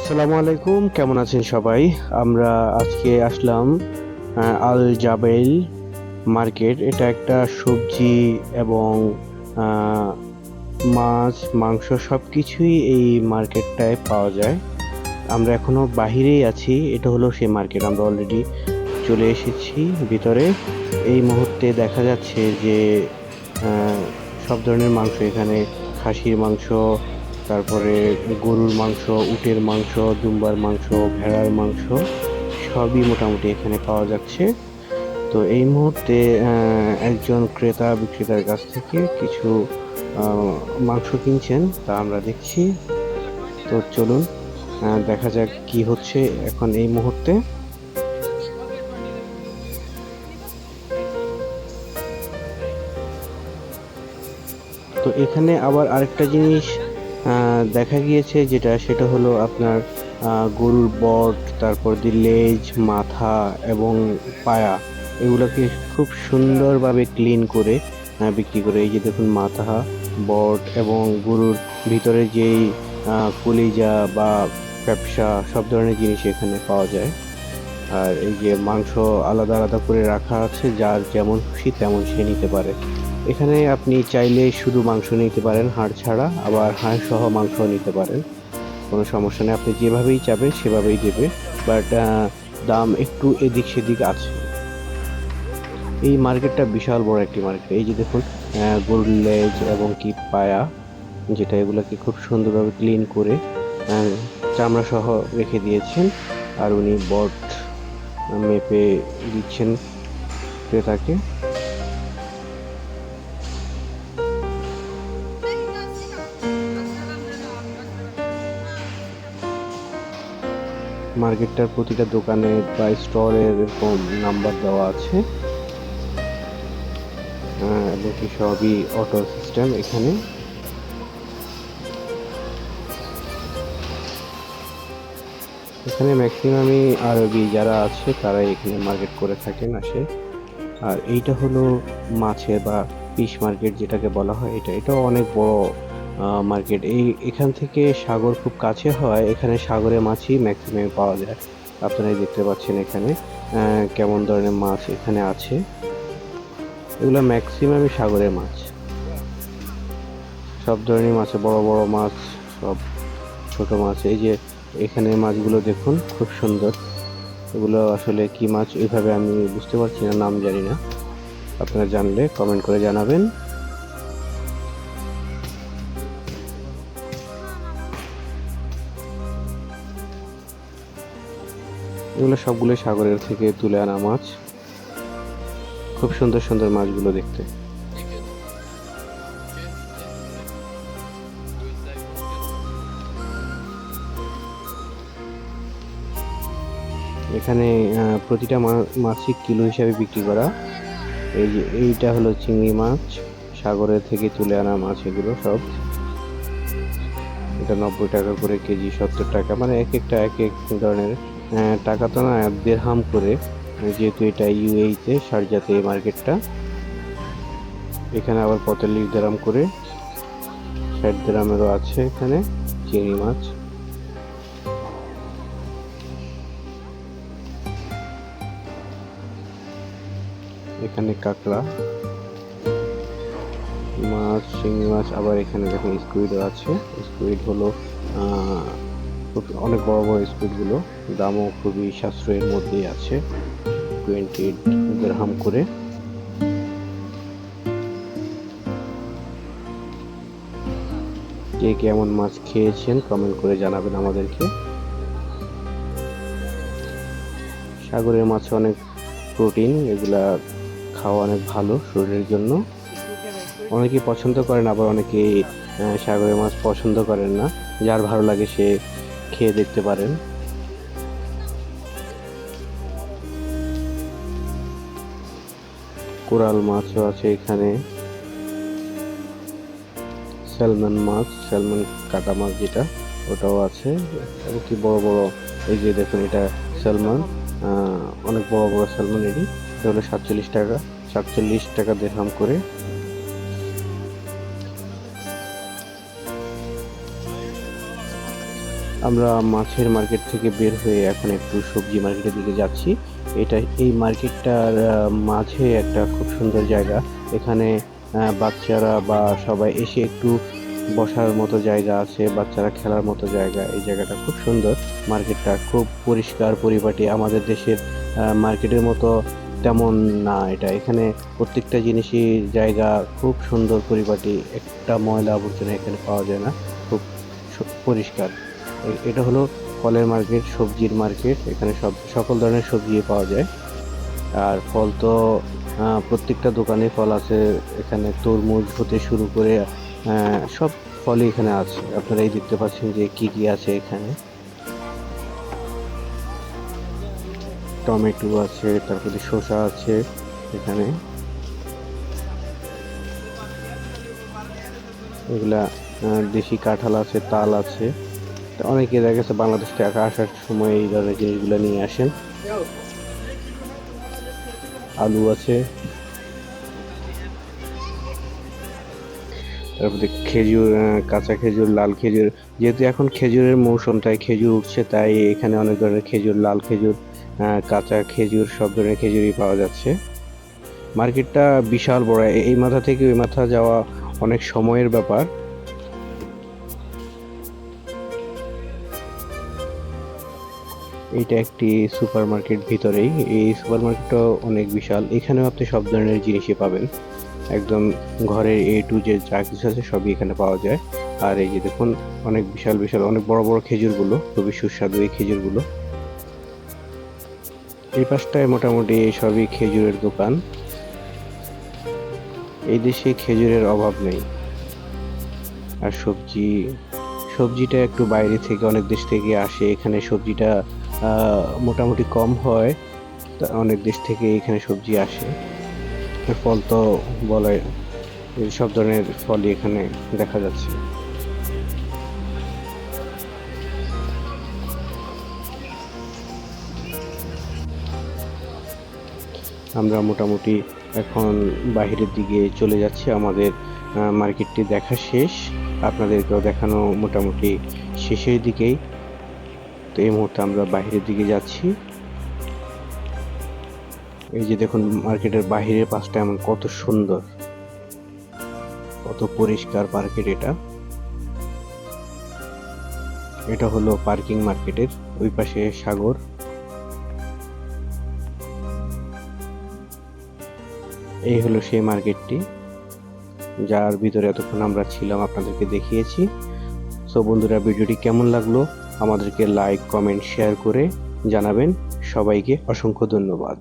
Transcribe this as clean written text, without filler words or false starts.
আসসালামু আলাইকুম, কেমন আছেন সবাই? আমরা আজকে আসলাম আল জাবেইল মার্কেট। এটা একটা সবজি এবং আহ, মাছ মাংস সবকিছুই এই মার্কেটটায় পাওয়া যায়। আমরা এখনো বাহিরেই আছি, এটা হলো সেই মার্কেট। আমরা অলরেডি চলে এসেছি ভিতরে। এই মুহূর্তে দেখা যাচ্ছে যে আহ, সব ধরনের মাংস এখানে, খাসির মাংস, তারপরে গরুর মাংস, উটের মাংস, দুম্বার মাংস, ভেড়ার মাংস সবই মোটামুটি এখানে পাওয়া যাচ্ছে। তো এই মুহূর্তে একজন ক্রেতা বিক্রেতার কাছ থেকে কিছু মাংস কিনছেন, তা আমরা দেখছি। তো চলুন দেখা যাক কি হচ্ছে এখন এই মুহূর্তে। তো এখানে আবার আরেকটা জিনিস দেখা গিয়েছে, সেটা হলো আপনার গরুর বট, তারপর দিয়ে লেজ, মাথা এবং পায়া, এগুলোকে খুব সুন্দরভাবে ক্লিন করে বিক্রি করে। এই যে দেখুন, মাথা, বট এবং গরুর ভিতরে যেই কলিজা বা ফ্যাপসা, সব ধরনের জিনিস এখানে পাওয়া যায়। আর এই যে মাংস আলাদা আলাদা করে রাখা আছে, যার যেমন খুশি তেমন সে নিতে পারে। এখানে আপনি চাইলে শুধু মাংস নিতে পারেন হাড় ছাড়া, আবার হাড় সহ মাংস নিতে পারেন, কোনো সমস্যা নেই। আপনি যেভাবেই চাবেন সেভাবেই দেবে, বাট দাম একটু এদিক সেদিক আছে। এই মার্কেটটা বিশাল বড় একটি মার্কেট। এই যে দেখুন, গরুর লেজ এবং কি পায়া, এগুলোকে খুব সুন্দরভাবে ক্লিন করে আহ, চামড়া সহ রেখে দিয়েছেন। আর উনি বট মেপে দিচ্ছেন ক্রেতাকে। মার্কেটটার প্রতিটা দোকানে বা স্টলের এরকম নাম্বার দেওয়া আছে, এবং কি সবই অটো সিস্টেম এখানে। এখানে ম্যাক্সিমামই আরবি যারা আছে তারাই এখানে মার্কেট করে থাকেন, আসে। আর এইটা হলো মাছের বা ফিশ মার্কেট যেটাকে বলা হয়। এটাও অনেক বড় মার্কেট। এখান থেকে সাগর খুব কাছে হয়, এখানে সাগরের মাছই ম্যাক্সিমাম পাওয়া যায়। আপনারাই দেখতে পাচ্ছেন এখানে কেমন ধরনের মাছ এখানে আছে। এগুলো ম্যাক্সিমামই সাগরের মাছ। সব ধরনের মাছ, বড় বড় মাছ, সব ছোট মাছ। এই যে এখানে মাছগুলো দেখুন, খুব সুন্দর। এগুলো আসলে কি মাছ এইভাবে আমি বুঝতে পারছি না, নাম জানি না। আপনারা জানলে কমেন্ট করে জানাবেন। এগুলো সবগুলো সাগরের থেকে তুলে আনা মাছ। খুব সুন্দর সুন্দর মাছগুলো দেখতে। এখানে প্রতিটা মাছই কিলো হিসাবে বিক্রি করা। এই যে এইটা হলো চিংড়ি মাছ, সাগরের থেকে তুলে আনা মাছ এগুলো সব। এটা 90 টাকা করে কেজি, 70 টাকা, মানে এক একটা এক এক ধরনের টাকা তো না, দিরহাম করে। যেহেতু এটা ইউএইতে, শারজাতে এই মার্কেটটা। এখানে আবার 45 দিরহাম করে, 60 দিরহামেরও আছে এখানে চিংড়ি মাছ। এখানে কাঁকড়া মাছ, চিংড়ি মাছ, আবার এখানে দেখুন স্কুইডও আছে। স্কুইড হলো খুব অনেক বড় বড় স্কুইডগুলো, দামও খুবই সাশ্রয়ের মধ্যেই আছে, 20 দিরহাম করে। কে কেমন মাছ খেয়েছেন কমেন্ট করে জানাবেন আমাদেরকে। সাগরের মাছে অনেক প্রোটিন, এগুলা খাওয়া অনেক ভালো শরীরের জন্য। অনেকেই পছন্দ করেন, আবার অনেকেই সাগরের মাছ পছন্দ করেন না। যার ভালো লাগে সে খেয়ে দেখতে পারেন। কোরাল মাছও আছে এখানে, স্যালমন মাছ, স্যালমন কাটা মাছ যেটা, ওটাও আছে। আর কি বড় বড়, এই যে দেখুন এটা স্যালমন, অনেক বড় বড় স্যালমন। এটা হলো 47 টাকা, 47 টাকা দিরহাম করে। আমরা মাছের মার্কেট থেকে বের হয়ে এখন একটু সবজি মার্কেটের দিকে যাচ্ছি। এই মার্কেটটার মাঝে একটা খুব সুন্দর জায়গা। এখানে বাচ্চারা বা সবাই এসে একটু বসার মতো জায়গা আছে, বাচ্চারা খেলার মতো জায়গা। এই জায়গাটা খুব সুন্দর। মার্কেটটা খুব পরিষ্কার পরিপাটি। আমাদের দেশের মার্কেটের মতো তেমন না এটা। এখানে প্রত্যেকটা জিনিসই জায়গা খুব সুন্দর পরিপাটি। একটা ময়লা আবর্জনা এখানে পাওয়া যায় না। খুব পরিষ্কার। এটা হলো ফলের মার্কেট, সবজির মার্কেট। এখানে সকল ধরনের সবজি পাওয়া যায়। আর ফল তো প্রত্যেকটা দোকানে ফল আছে। এখানে তরমুজ হতে শুরু করে সব ফলই এখানে আছে। আপনারা এই দেখতে পাচ্ছেন যে কি কি আছে এখানে। টমেটো আছে, তারপরে শসা আছে এখানে। এগুলা দেশি কাঁঠাল আছে, তাল আছে। অনেকে দেখা গেছে বাংলাদেশ থেকে আসার সময় এই ধরনের জিনিসগুলো নিয়ে আসেন। আলু আছে, তারপরে খেজুর, কাঁচা খেজুর, লাল খেজুর। যেহেতু এখন খেজুরের মৌসুম, তাই খেজুর উঠছে, তাই এখানে অনেক ধরনের খেজুর, লাল খেজুর, কাঁচা খেজুর, সব ধরনের খেজুরই পাওয়া যাচ্ছে। মার্কেটটা বিশাল বড়। এই মাথা থেকে ওই মাথা যাওয়া অনেক সময়ের ব্যাপার। এইটা একটি সুপার মার্কেট ভিতরেই। এই সুপার মার্কেটটা অনেক বিশাল। এখানেও আপনি সব ধরনের জিনিসই পাবেন। একদম ঘরের A to Z যা কিছু আছে সবই এখানে পাওয়া যায়। আর এই যে দেখুন, অনেক বিশাল বিশাল, অনেক বড় বড় খেজুরগুলো, খুবই সুস্বাদু এই খেজুরগুলো। এই পাশটায় মোটামুটি সবই খেজুরের দোকান। এই দেশে খেজুরের অভাব নেই। আর সবজিটা একটু বাইরে থেকে, অনেক দেশ থেকে আসে। এখানে সবজিটা মোটামুটি কম হয়। অনেক দেশ থেকে এখানে সবজি আসে। ফল তো বলাই, সব ধরনের ফলই এখানে দেখা যাচ্ছে। আমরা মোটামুটি এখন বাহিরের দিকে চলে যাচ্ছি। আমাদের মার্কেটটি দেখা শেষ। আপনাদেরকেও দেখানো মোটামুটি শেষের দিকেই। তো এই মুহূর্তে আমরা বাহিরের দিকে যাচ্ছি। এই যে দেখুন, মার্কেটের বাহিরের পাশটা এমন কত সুন্দর, কত পরিষ্কার মার্কেট এটা। এটা হলো পার্কিং মার্কেটের ওই পাশে সাগর। এই হলো সেই মার্কেটটি, যার ভিতরে এতক্ষণ আমরা ছিলাম, আপনাদেরকে দেখিয়েছি। সো বন্ধুরা, ভিডিওটি কেমন লাগলো আমাদেরকে লাইক, কমেন্ট, শেয়ার করে জানাবেন। সবাইকে অসংখ্য ধন্যবাদ।